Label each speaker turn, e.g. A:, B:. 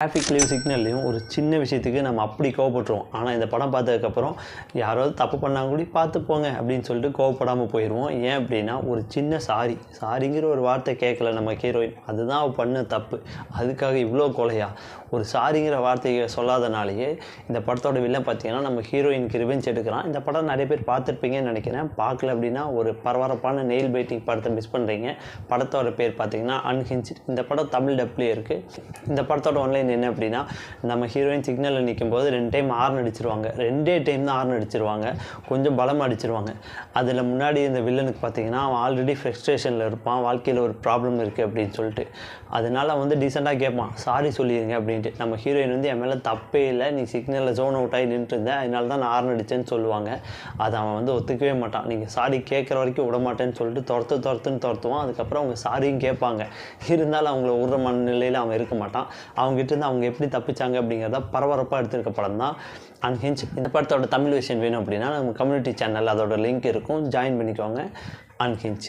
A: Traffic live சிக்னல்லையும் ஒரு சின்ன விஷயத்துக்கு நம்ம அப்படி கோவப்பட்டுருவோம். ஆனால் இந்த படம் பார்த்ததுக்கப்புறம் யாராவது தப்பு பண்ணால் கூட பார்த்து போங்க அப்படின்னு சொல்லிட்டு கோவப்படாமல் போயிடுவோம். ஏன் அப்படின்னா ஒரு சின்ன சாரிங்கிற ஒரு வார்த்தை கேட்கல நம்ம ஹீரோயின், அதுதான் அவள் பண்ண தப்பு. அதுக்காக இவ்வளோ கொலையா? ஒரு சாரிங்கிற வார்த்தையை சொல்லாதனாலேயே இந்த படத்தோட வில்லன் பார்த்தீங்கன்னா நம்ம ஹீரோயினுக்கு ரிவெஞ்ச் எடுக்கிறான். இந்த படம் நிறைய பேர் பார்த்துருப்பீங்கன்னு நினைக்கிறேன். பார்க்கல அப்படின்னா ஒரு பரபரப்பான நெயில் பைட்டிங் படத்தை மிஸ் பண்ணுறீங்க. படத்தோட பேர் பார்த்தீங்கன்னா அன்ஹிஞ்ச். இந்த படம் தமிழ் டப்லேயே இருக்குது. இந்த படத்தோட ஒன்லைன் என்ன அப்படின்னா, நம்ம ஹீரோயின் சிக்னலில் நிற்கும் போது 2 டைம் ஹார்ன் அடிச்சிருவாங்க. 2 டைம் தான் ஹார்ன் அடிச்சிருவாங்க, கொஞ்சம் பலமாக அடிச்சிருவாங்க. அதில் முன்னாடி இந்த வில்லனுக்கு பார்த்தீங்கன்னா அவன் ஆல்ரெடி ஃப்ரஸ்ட்ரேஷனில் இருப்பான், வாழ்க்கையில் ஒரு ப்ராப்ளம் இருக்குது அப்படின்னு சொல்லிட்டு. அதனால அவன் வந்து டீசெண்டாக கேட்பான், சாரி சொல்லிடுங்க அப்படின்ட்டு. நம்ம ஹீரோயின் வந்து என் மேலே தப்பே இல்லை, நீ சிக்னலில் ஜோன் அவுட் ஆகி நின்றுருந்தேன், அதனால தான் நான் ஹார்ன் அடித்தேன்னு சொல்லுவாங்க. அதை அவன் வந்து ஒத்துக்கவே மாட்டான். நீங்கள் சாரி கேட்குற வரைக்கும் விட மாட்டேன்னு சொல்லிட்டு துரத்துவான். அதுக்கப்புறம் அவங்க சாரியும் கேட்பாங்க. இருந்தாலும் அவங்கள விடுற மனநிலையில் அவன் இருக்க மாட்டான். அவங்ககிட்ட அவங்க எப்படி தப்பிச்சாங்க அப்படிங்கிறத பரபரப்பாக எடுத்துருக்க படம் தான் அன்ஹிஞ்ச். இந்த படத்தோட தமிழ் விஷயம் வேணும் அப்படின்னா நம்ம கம்யூனிட்டி சேனல் அதோட லிங்க் இருக்கும், ஜாயின் பண்ணிக்கோங்க. அன்ஹிஞ்ச்.